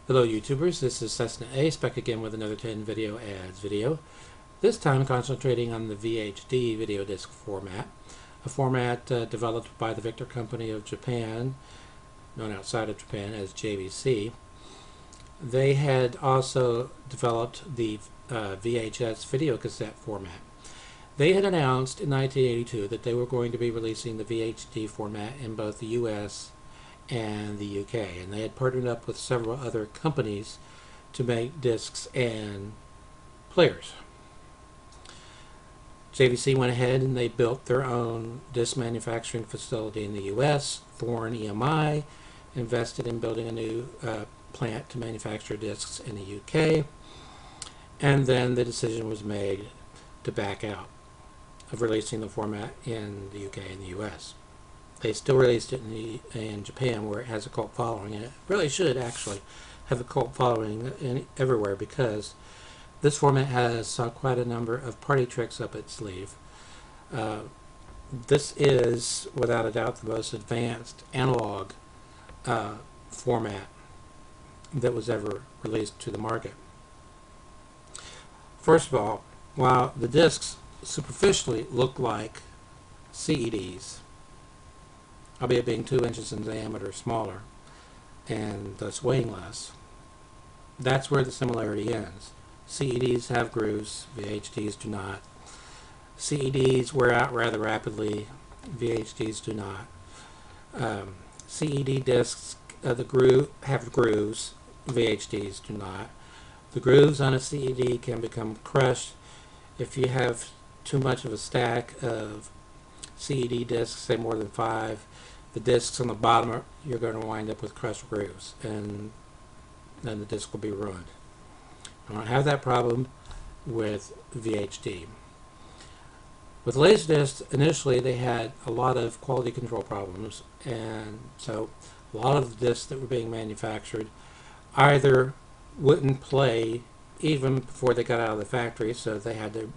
Hello YouTubers, this is Cessna Ace back again with another 10 video ads video. This time concentrating on the VHD video disc format, a format developed by the Victor Company of Japan, known outside of Japan as JVC. They had also developed the VHS video cassette format. They had announced in 1982 that they were going to be releasing the VHD format in both the US and the UK, and they had partnered up with several other companies to make discs and players. JVC went ahead and they built their own disc manufacturing facility in the US. Thorn EMI invested in building a new plant to manufacture discs in the UK, and then the decision was made to back out of releasing the format in the UK and the US. They still released it in Japan, where it has a cult following, and it really should actually have a cult following everywhere, because this format has quite a number of party tricks up its sleeve. This is, without a doubt, the most advanced analog format that was ever released to the market. First of all, while the discs superficially look like CEDs, albeit being 2 inches in diameter smaller and thus weighing less, that's where the similarity ends. CEDs have grooves, VHDs do not. CEDs wear out rather rapidly, VHDs do not. CED discs have grooves, VHDs do not. The grooves on a CED can become crushed if you have too much of a stack of CED discs, say more than 5. The discs on the bottom, you're going to wind up with crushed grooves, and then the disc will be ruined. I don't have that problem with VHD. With Laserdisc, initially they had a lot of quality control problems, and so a lot of the discs that were being manufactured either wouldn't play even before they got out of the factory, so they had to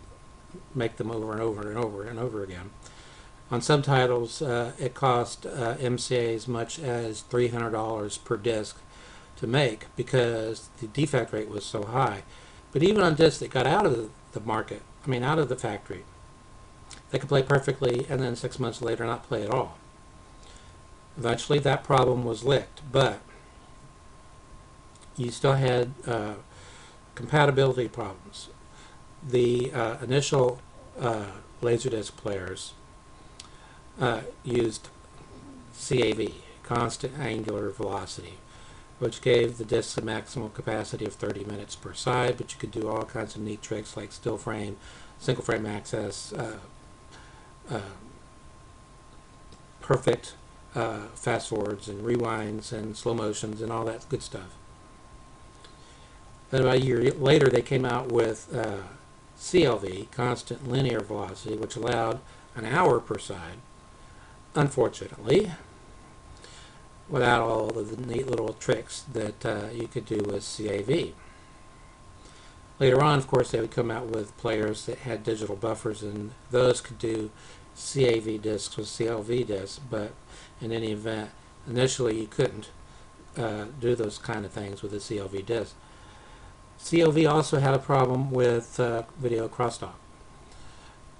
make them over and over and over and over again. On some titles, it cost MCA as much as $300 per disc to make, because the defect rate was so high. But even on discs that got out of the market, out of the factory, they could play perfectly and then 6 months later not play at all. Eventually that problem was licked, but you still had compatibility problems. The initial Laserdisc players used CAV, constant angular velocity, which gave the discs a maximum capacity of 30 minutes per side, but you could do all kinds of neat tricks like still frame, single frame access, perfect fast forwards and rewinds and slow motions and all that good stuff. Then about a year later they came out with CLV, constant linear velocity, which allowed an hour per side, unfortunately, without all of the neat little tricks that you could do with CAV. Later on, of course, they would come out with players that had digital buffers, and those could do CAV discs with CLV discs, but in any event, initially you couldn't do those kind of things with a CLV disc. CLV also had a problem with video crosstalk.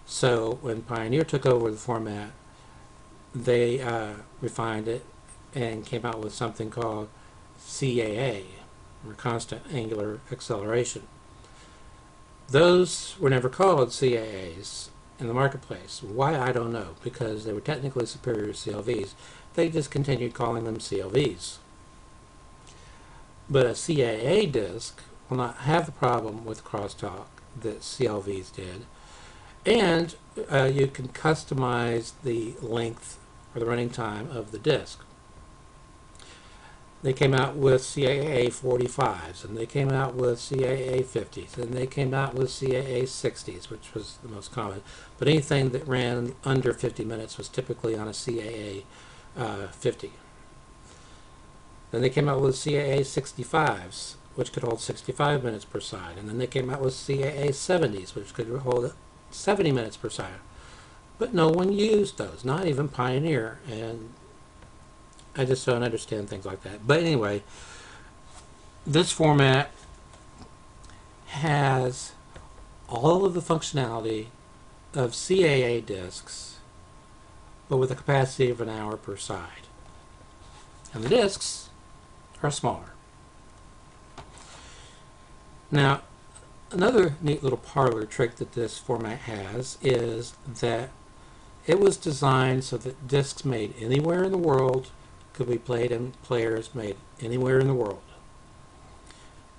So when Pioneer took over the format, they refined it and came out with something called CAA, or constant angular acceleration. Those were never called CAAs in the marketplace. Why, I don't know, because they were technically superior to CLVs. They just continued calling them CLVs. But a CAA disc will not have the problem with crosstalk that CLVs did, and you can customize the length or the running time of the disc. They came out with CAA 45s, and they came out with CAA 50s, and they came out with CAA 60s, which was the most common. But anything that ran under 50 minutes was typically on a CAA 50. Then they came out with CAA 65s, which could hold 65 minutes per side, and then they came out with CAA 70s, which could hold 70 minutes per side. But no one used those, not even Pioneer, and I just don't understand things like that. But anyway, This format has all of the functionality of CAA discs, but with a capacity of an hour per side. And the discs are smaller. Now, another neat little parlor trick that this format has is that it was designed so that discs made anywhere in the world could be played in players made anywhere in the world.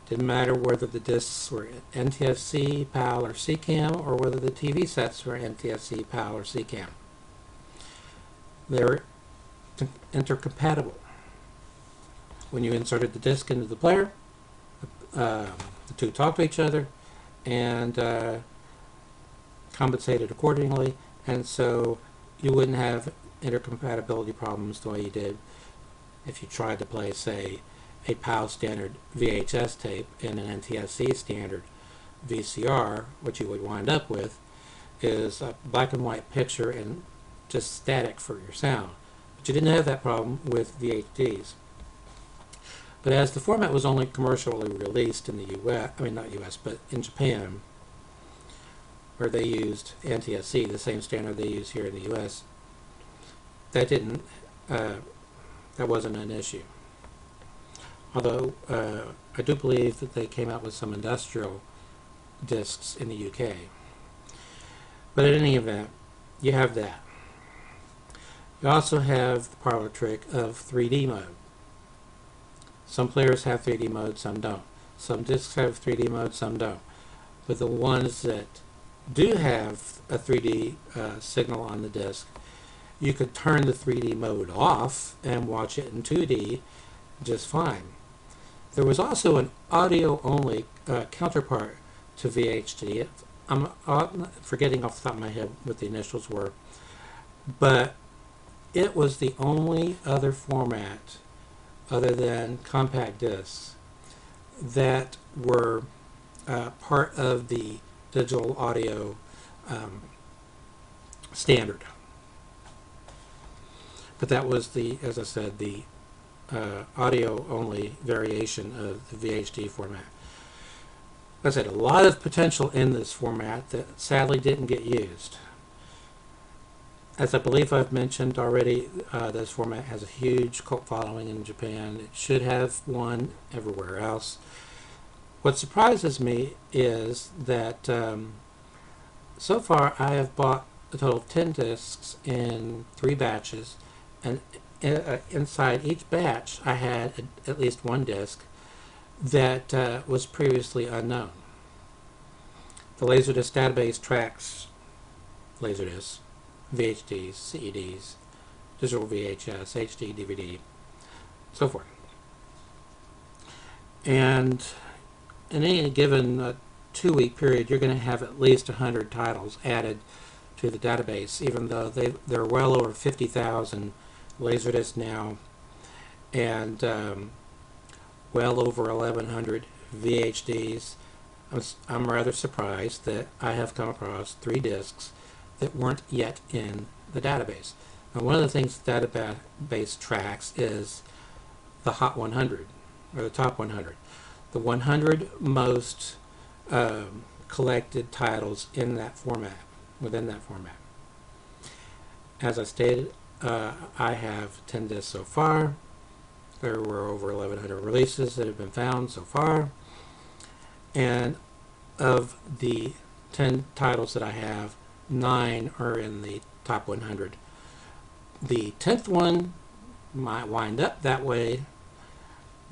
Didn't matter whether the discs were NTSC, PAL, or CCAM, or whether the TV sets were NTSC, PAL, or CCAM. They were intercompatible. When you inserted the disc into the player, the two talked to each other and compensated accordingly, and so you wouldn't have intercompatibility problems the way you did if you tried to play, say, a PAL standard VHS tape in an NTSC standard VCR. What you would wind up with is a black and white picture and just static for your sound. But you didn't have that problem with VHDs. But as the format was only commercially released in the US, I mean not US, but in Japan, where they used NTSC, the same standard they use here in the US, that wasn't an issue. Although I do believe that they came out with some industrial discs in the UK. But in any event, you have that. You also have the parlor trick of 3D mode. Some players have 3D mode, some don't. Some discs have 3D mode, some don't. But the ones that do have a 3D signal on the disc, you could turn the 3D mode off and watch it in 2D just fine. There was also an audio-only counterpart to VHD. I'm forgetting off the top of my head what the initials were, but it was the only other format other than compact discs that were part of the digital audio standard. But that was the, as I said, the audio-only variation of the VHD format. Like I said, a lot of potential in this format that sadly didn't get used. As I believe I've mentioned already, this format has a huge cult following in Japan. It should have one everywhere else. What surprises me is that so far I have bought a total of 10 discs in 3 batches, and inside each batch I had at least one disc that was previously unknown. The Laserdisc database tracks Laserdiscs, VHDs, CEDs, digital VHS, HD, DVD, so forth. And in any given 2-week period, you're going to have at least 100 titles added to the database, even though there are well over 50,000 Laserdiscs now, and well over 1,100 VHDs. I'm rather surprised that I have come across 3 discs that weren't yet in the database. Now, one of the things the database tracks is the Hot 100, or the Top 100. The 100 most collected titles in that format, within that format. As I stated, I have 10 discs so far. There were over 1,100 releases that have been found so far. And of the 10 titles that I have, 9 are in the top 100. The 10th one might wind up that way,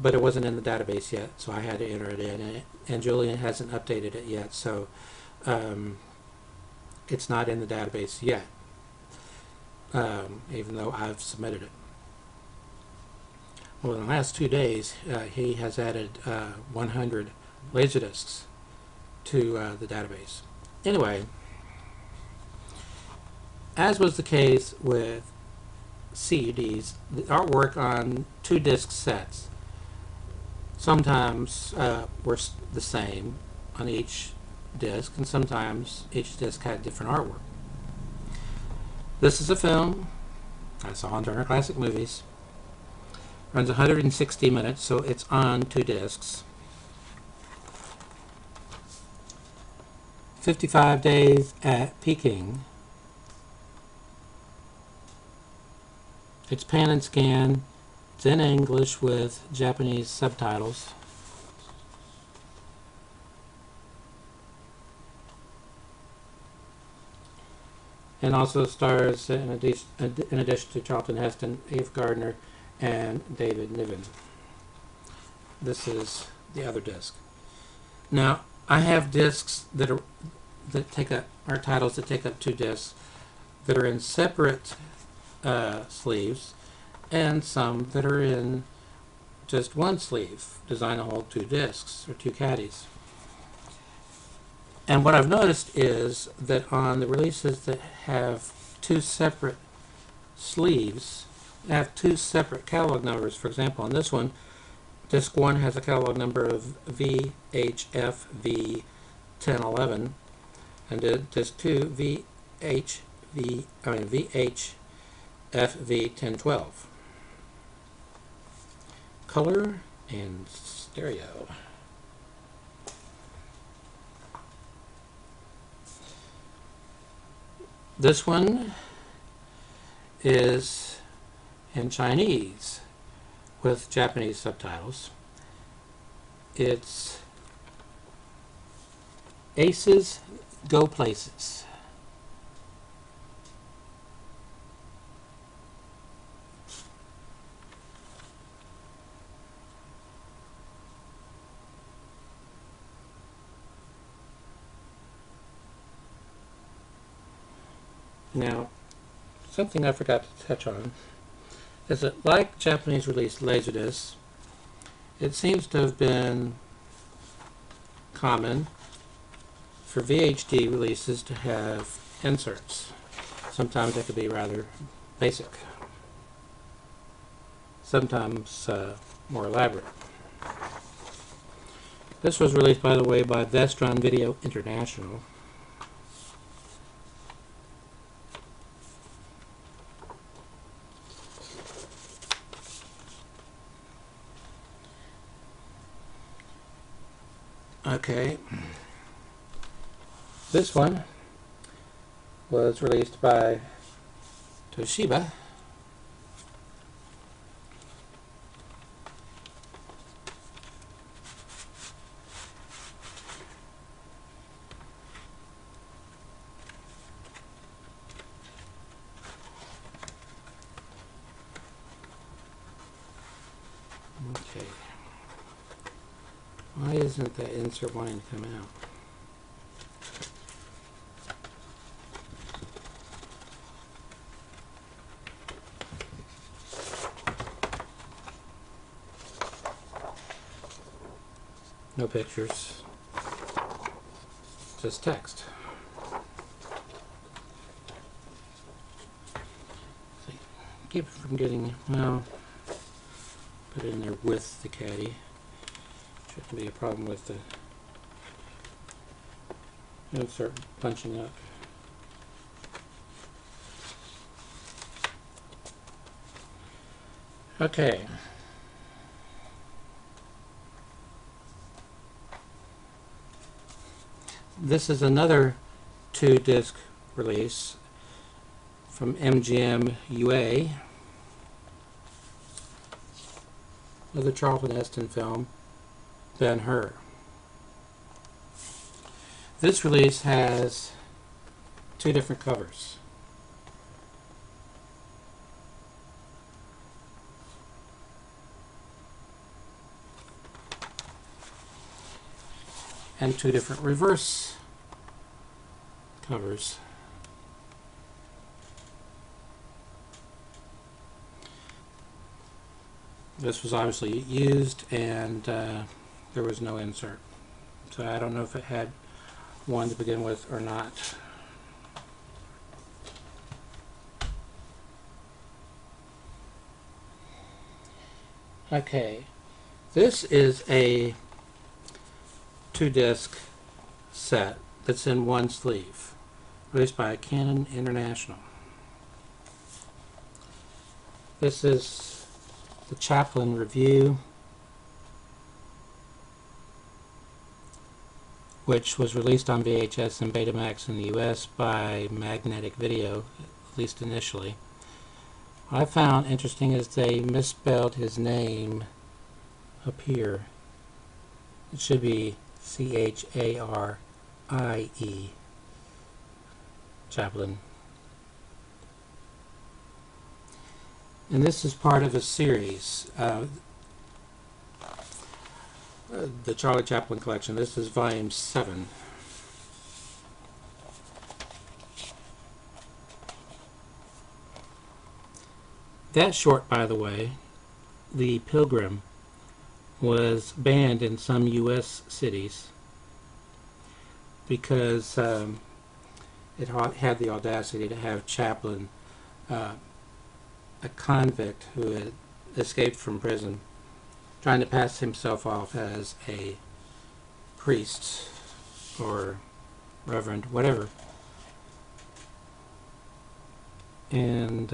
but it wasn't in the database yet, so I had to enter it in. And Julian hasn't updated it yet, so it's not in the database yet, even though I've submitted it. Well, in the last 2 days, he has added 100 Laserdiscs to the database. Anyway, as was the case with CEDs, the artwork on 2 disc sets sometimes were the same on each disc, and sometimes each disc had different artwork. This is a film I saw on Turner Classic Movies Runs 160 minutes, so it's on 2 discs. 55 days at Peking. It's pan and scan. It's in English with Japanese subtitles. And also stars, in addition to Charlton Heston, Eve Gardner, and David Niven. This is the other disc. Now, I have discs that are titles that take up 2 discs that are in separate sleeves, and some that are in just one sleeve, designed to hold 2 discs or 2 caddies. And what I've noticed is that on the releases that have 2 separate sleeves, they have 2 separate catalog numbers. For example, on this one, disc 1 has a catalog number of VHFV1011, and disc 2 VHFV1012. Color and stereo. This one is in Chinese with Japanese subtitles. It's Aces Go Places. Now, something I forgot to touch on is that, like Japanese released Laserdiscs, it seems to have been common for VHD releases to have inserts. Sometimes they could be rather basic, sometimes more elaborate. This was released, by the way, by Vestron Video International. Okay, this one was released by Toshiba. Okay. Why isn't that insert wanting to come out? No pictures, just text. See, keep it from getting, well, put it in there with the caddy. Shouldn't be a problem with the insert punching up. Okay. This is another 2-disc release from MGM UA of the Charlton Heston film Ben-Hur. This release has 2 different covers. And 2 different reverse covers. This was obviously used, and there was no insert. So I don't know if it had one to begin with or not. Okay, this is a 2-disc set that's in one sleeve, released by Canon International. This is the Chaplin Review, which was released on VHS and Betamax in the US by Magnetic Video, at least initially. What I found interesting is they misspelled his name up here. It should be C-H-A-R-I-E, Chaplin. And this is part of a series, the Charlie Chaplin collection. This is volume 7. That short, by the way, The Pilgrim, was banned in some U.S. cities because it had the audacity to have Chaplin, a convict who had escaped from prison, trying to pass himself off as a priest or reverend, whatever. And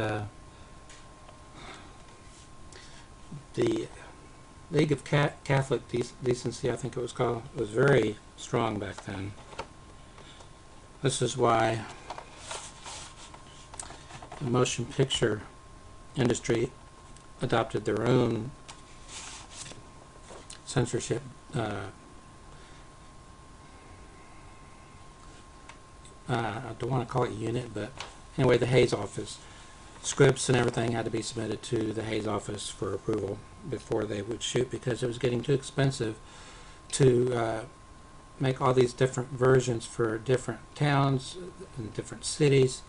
the League of Catholic Decency, I think it was called, was very strong back then. This is why the motion picture industry adopted their own censorship I don't want to call it unit, but anyway, the Hayes office. Scripts and everything had to be submitted to the Hayes office for approval before they would shoot, because it was getting too expensive to make all these different versions for different towns and different cities.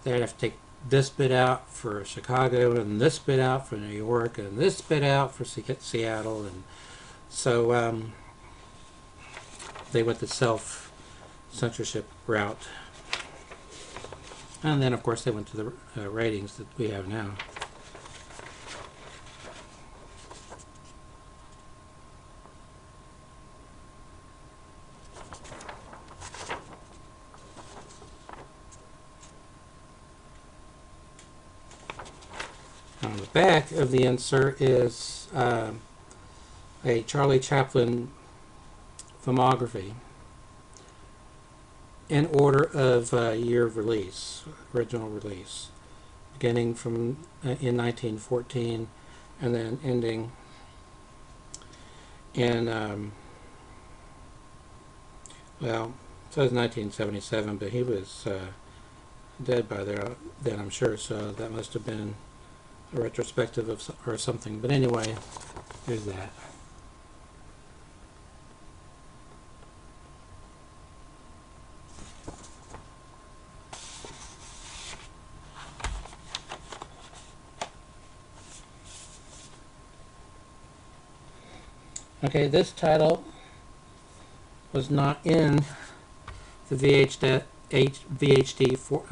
They'd have to take this bit out for Chicago and this bit out for New York and this bit out for Seattle, and so they went the self-censorship route. And then, of course, they went to the ratings that we have now. On the back of the insert is a Charlie Chaplin filmography in order of year of release, original release, beginning from in 1914 and then ending in well, it says 1977, but he was dead by then, I'm sure, so that must have been a retrospective of or something. But anyway, here's that. Okay, this title was not in the VHD for,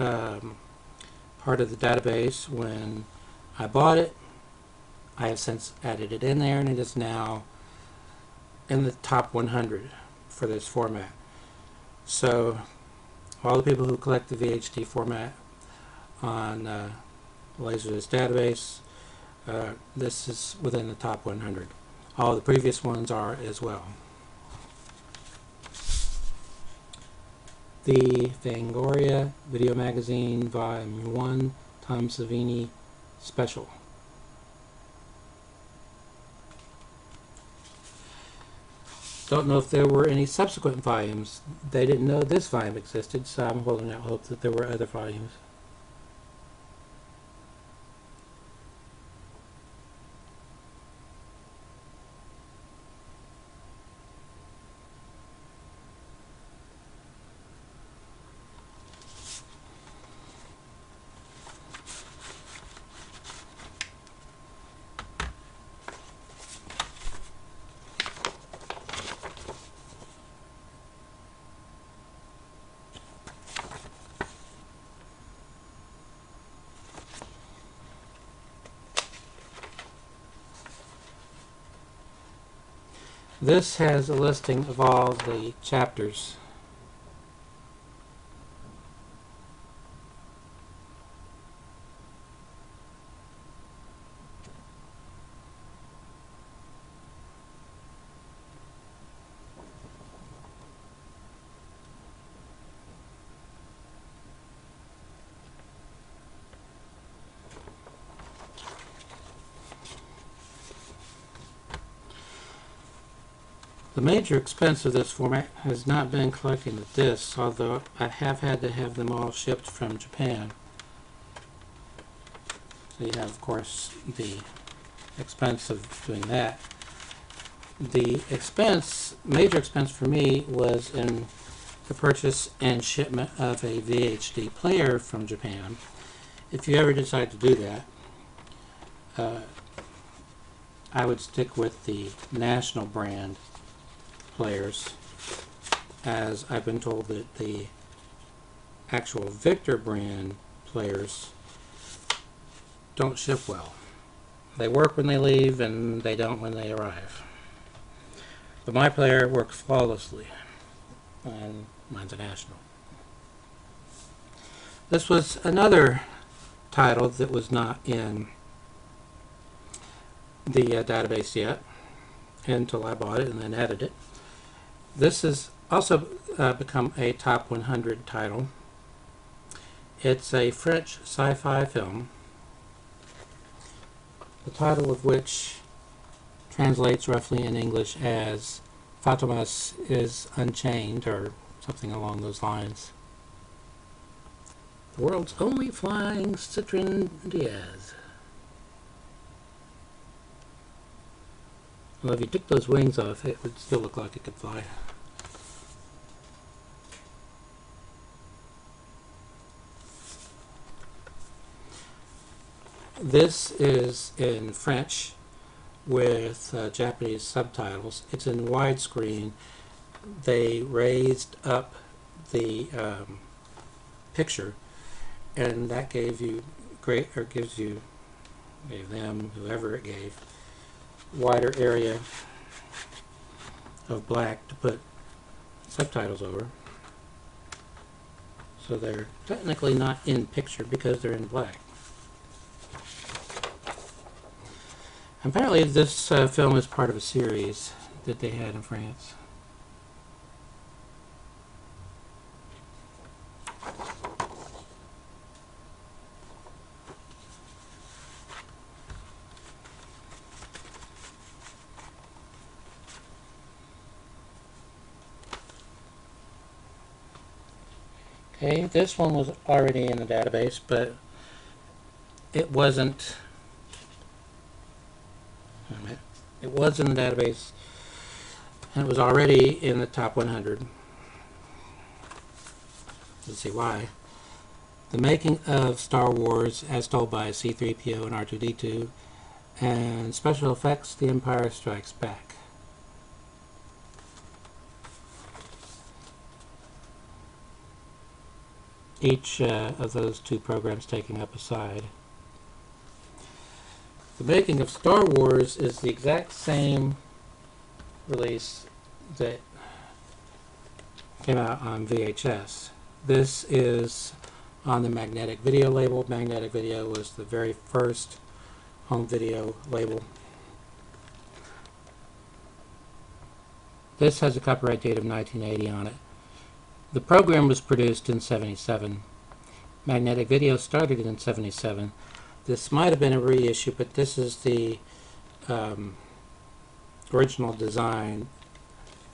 part of the database when I bought it. I have since added it in there, and it is now in the top 100 for this format. So all the people who collect the VHD format on Laserdisc database, this is within the top 100. All the previous ones are as well. The Fangoria Video Magazine Volume 1 Tom Savini Special. Don't know if there were any subsequent volumes. They didn't know this volume existed, so I'm holding out hope that there were other volumes. This has a listing of all the chapters. The major expense of this format has not been collecting the discs, although I have had to have them all shipped from Japan. So you have, of course, the expense of doing that. The major expense for me was in the purchase and shipment of a VHD player from Japan. If you ever decide to do that, I would stick with the national brand players, as I've been told that the actual Victor brand players don't ship well. They work when they leave and they don't when they arrive. But my player works flawlessly, and mine's a national. This was another title that was not in the database yet until I bought it and then added it. This has also become a top 100 title. It's a French sci-fi film, the title of which translates roughly in English as Fatomas is Unchained, or something along those lines. The world's only flying Citron Diaz. Well, if you took those wings off, it would still look like it could fly. This is in French with Japanese subtitles. It's in widescreen. They raised up the picture, and that gave them, whoever it gave, wider area of black to put subtitles over. So they're technically not in picture because they're in black. Apparently this film is part of a series that they had in France. Okay, this one was already in the database, but it wasn't. It was in the database, and it was already in the top 100. Let's see why. The Making of Star Wars as told by C-3PO and R2-D2, and Special Effects, The Empire Strikes Back. Each of those two programs taking up a side. The Making of Star Wars is the exact same release that came out on VHS. This is on the Magnetic Video label. Magnetic Video was the very first home video label. This has a copyright date of 1980 on it. The program was produced in '77. Magnetic Video started in '77. This might have been a reissue, but this is the original design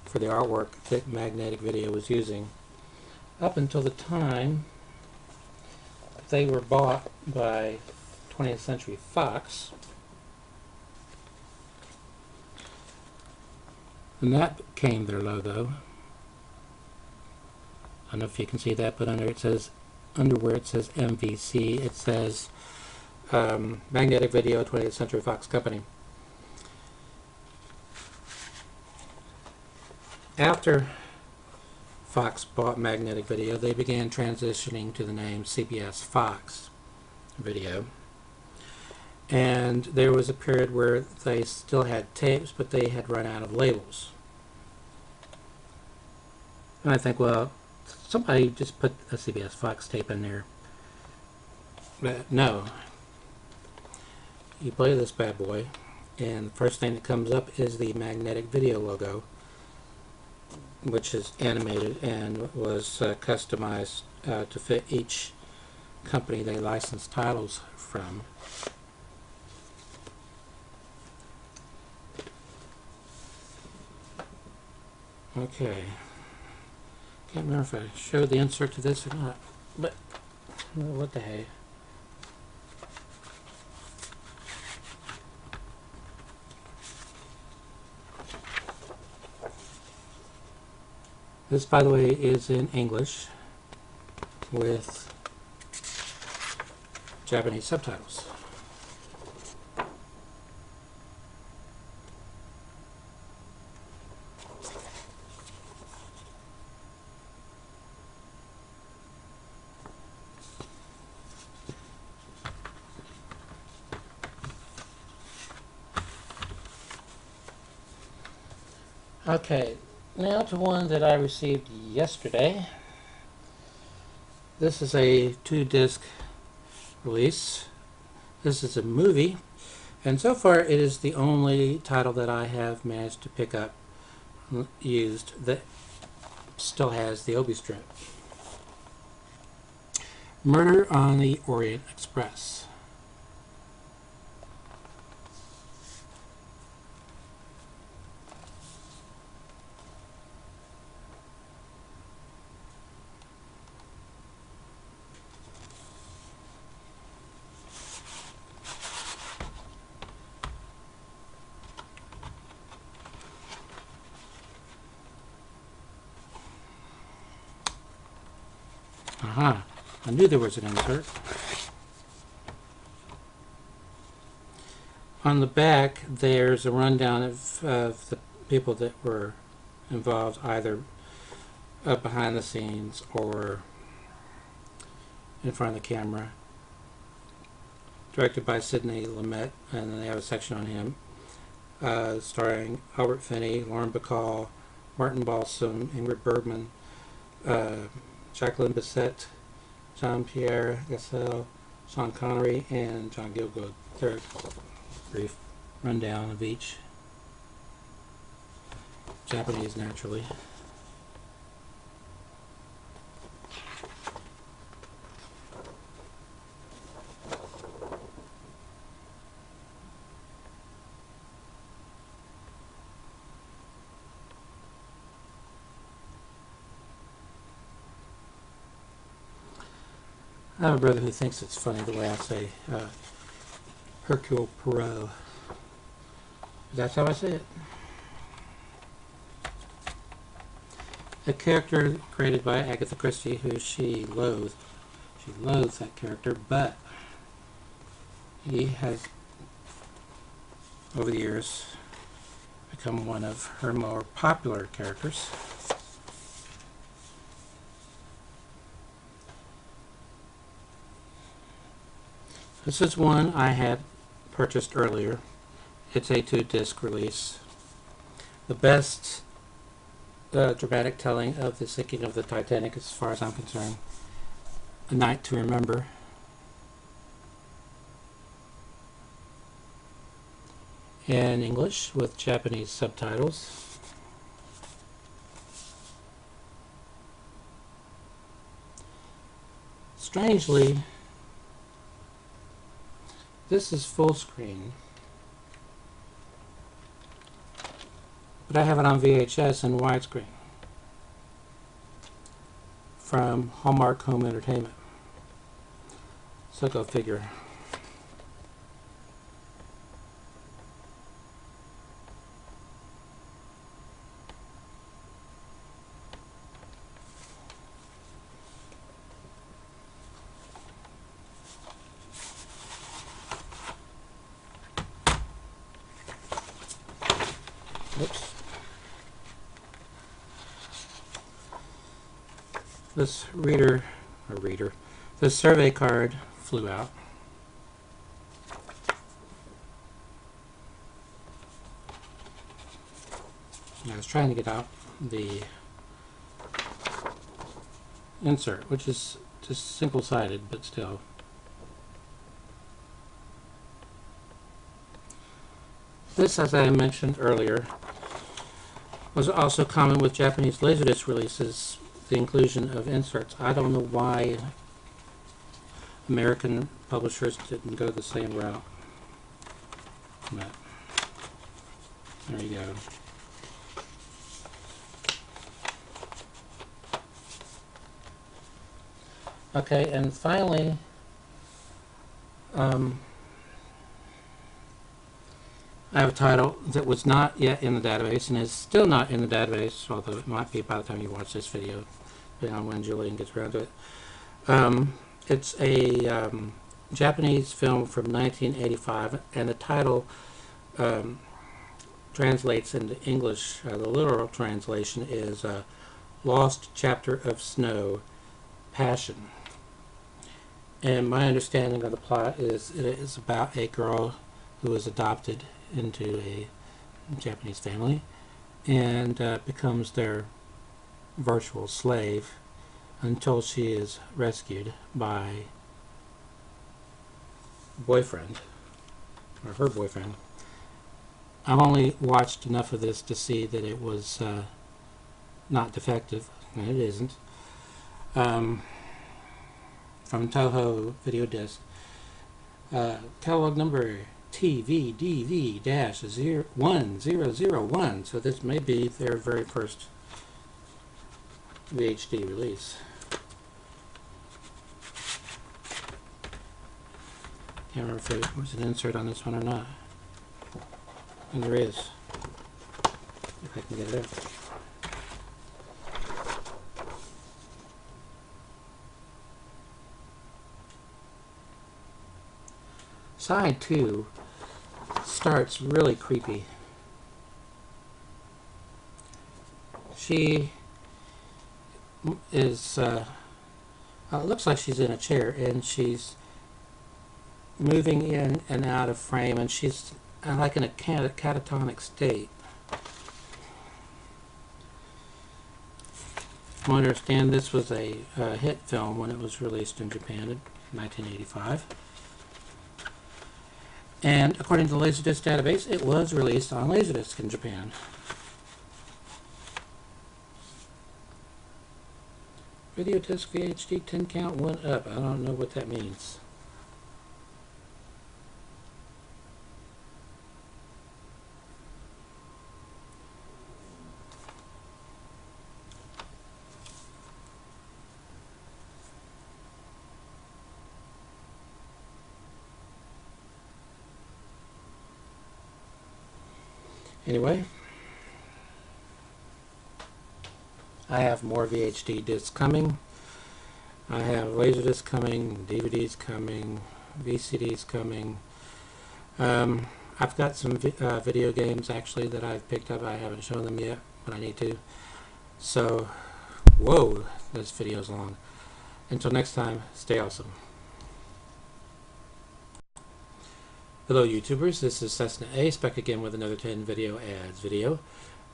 for the artwork that Magnetic Video was using up until the time they were bought by 20th Century Fox. And that became their logo. I don't know if you can see that, but under where it says MVC, it says Magnetic Video, 20th Century Fox Company. After Fox bought Magnetic Video, they began transitioning to the name CBS Fox Video. And there was a period where they still had tapes, but they had run out of labels. And I think, well, somebody just put a CBS Fox tape in there. But no. You play this bad boy, and the first thing that comes up is the Magnetic Video logo, which is animated and was customized to fit each company they licensed titles from. Okay. Can't remember if I showed the insert to this or not, but what the hey. This, by the way, is in English with Japanese subtitles. Okay, now to one that I received yesterday. This is a 2-disc release. This is a movie, and so far it is the only title that I have managed to pick up used that still has the Obi strip. Murder on the Orient Express. Aha, I knew there was an insert. On the back, there's a rundown of the people that were involved, either behind the scenes or in front of the camera. Directed by Sidney Lumet, and then they have a section on him, starring Albert Finney, Lauren Bacall, Martin Balsam, Ingrid Bergman, Jacqueline Bisset, Jean-Pierre Gassel, Sean Connery, and John Gielgud. They're brief rundown of each. Japanese, naturally. I have a brother who thinks it's funny the way I say Hercule Poirot. That's how I say it. A character created by Agatha Christie, who she loathed. She loathes that character, but he has, over the years, become one of her more popular characters. This is one I had purchased earlier. It's a 2-disc release. The best dramatic telling of the sinking of the Titanic, as far as I'm concerned. A Night to Remember. In English with Japanese subtitles. Strangely, this is full screen, but I have it on VHS and widescreen from Hallmark Home Entertainment. So go figure. Oops. This this survey card flew out. I was trying to get out the insert, which is just simple-sided, but still. This, as I mentioned earlier, was also common with Japanese Laserdisc releases, the inclusion of inserts. I don't know why American publishers didn't go the same route. But there you go. Okay, and finally, I have a title that was not yet in the database and is still not in the database, although it might be by the time you watch this video, depending on when Julian gets around to it. It's a Japanese film from 1985, and the title translates into English. The literal translation is Lost Chapter of Snow, Passion. And my understanding of the plot is it is about a girl who is adopted into a Japanese family and becomes their virtual slave until she is rescued by boyfriend, or her boyfriend. I've only watched enough of this to see that it was not defective, and it isn't. From Toho VideoDiscs, catalog number TVDV-1001. So this may be their very first VHD release. Can't remember if there was an insert on this one or not. And there is. If I can get it out. Side 2 starts really creepy. She is, it looks like she's in a chair, and she's moving in and out of frame, and she's like in a catatonic state. I understand this was a hit film when it was released in Japan in 1985. And according to the Laserdisc database, it was released on Laserdisc in Japan. VideoDisc VHD 10 count went up. I don't know what that means. Anyway, I have more VHD discs coming. I have Laserdisc coming, DVDs coming, VCDs coming. I've got some video games actually that I've picked up. I haven't shown them yet, but I need to. So, whoa, this video's long. Until next time, stay awesome. Hello YouTubers, this is Cessna Ace back again with another 10 video ads video.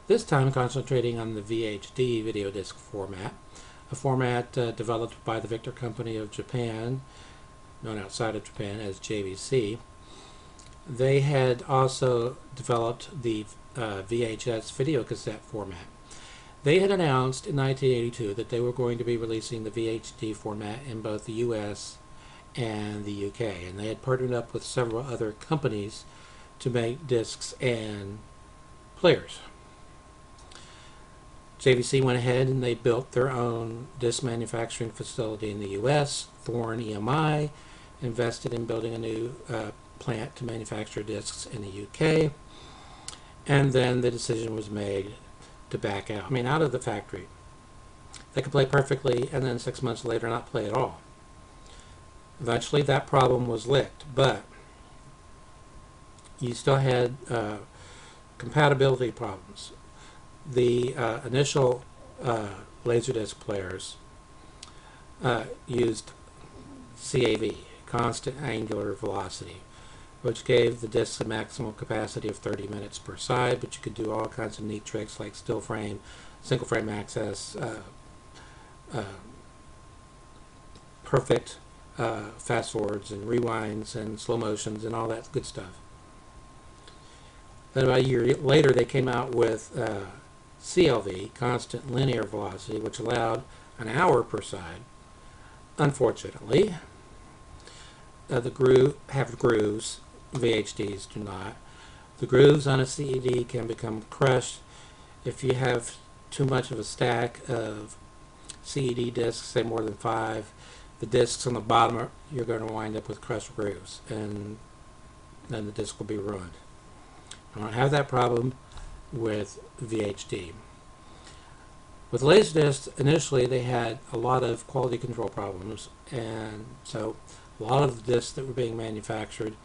This time concentrating on the VHD video disc format, a format developed by the Victor Company of Japan, known outside of Japan as JVC. They had also developed the VHS video cassette format. They had announced in 1982 that they were going to be releasing the VHD format in both the US and the UK, and they had partnered up with several other companies to make discs and players. JVC went ahead and they built their own disc manufacturing facility in the US. Thorn EMI invested in building a new plant to manufacture discs in the UK, and then the decision was made to back out. I mean, out of the factory. They could play perfectly and then 6 months later not play at all. Eventually that problem was licked, but you still had compatibility problems. The initial Laserdisc players used CAV, constant angular velocity, which gave the discs a maximum capacity of 30 minutes per side, but you could do all kinds of neat tricks like still frame, single frame access, perfect fast forwards and rewinds and slow motions and all that good stuff. Then about a year later they came out with CLV, constant linear velocity, which allowed an hour per side. Unfortunately, the grooves, VHDs do not. The grooves on a CD can become crushed if you have too much of a stack of CED discs, say more than 5. the discs on the bottom, you're going to wind up with crushed grooves, and then the disc will be ruined. I don't have that problem with VHD. With Laserdisc, initially they had a lot of quality control problems, and so a lot of the discs that were being manufactured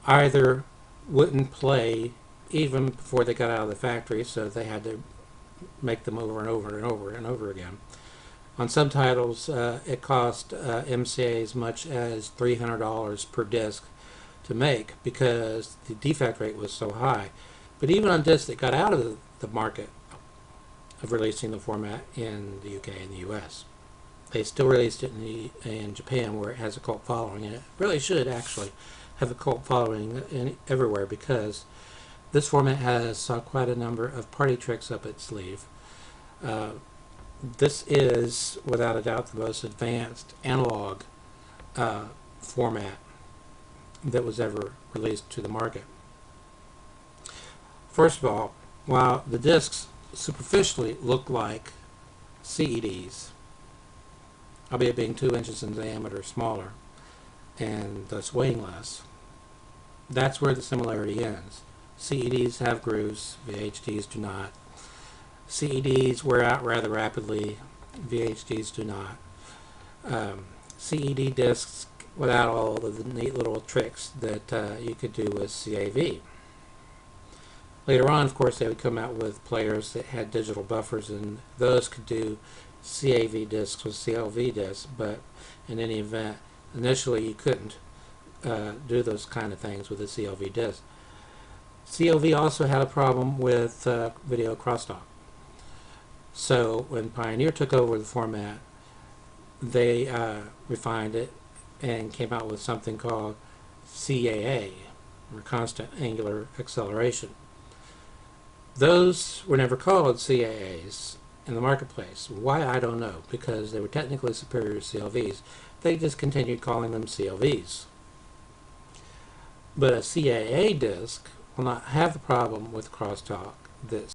either wouldn't play even before they got out of the factory, so they had to make them over and over and over and over again. On some titles, it cost MCA as much as $300 per disc to make because the defect rate was so high. But even on discs that got out of the market of releasing the format in the UK and the US, they still released it in Japan, where it has a cult following, and it really should actually have a cult following everywhere, because this format has quite a number of party tricks up its sleeve. This is, without a doubt, the most advanced analog format that was ever released to the market. First of all, while the discs superficially look like CEDs, albeit being 2 inches in diameter smaller and thus weighing less, that's where the similarity ends. CEDs have grooves, VHDs do not. CEDs wear out rather rapidly, VHDs do not. CED discs without all of the neat little tricks that you could do with CAV. Later on, of course, they would come out with players that had digital buffers, and those could do CAV discs with CLV discs, but in any event, initially you couldn't do those kind of things with a CLV disc. CLV also had a problem with video crosstalk. So when Pioneer took over the format, they refined it and came out with something called CAA, or Constant Angular Acceleration. Those were never called CAAs in the marketplace. Why, I don't know, because they were technically superior to CLVs. They just continued calling them CLVs. But a CAA disc will not have the problem with crosstalk that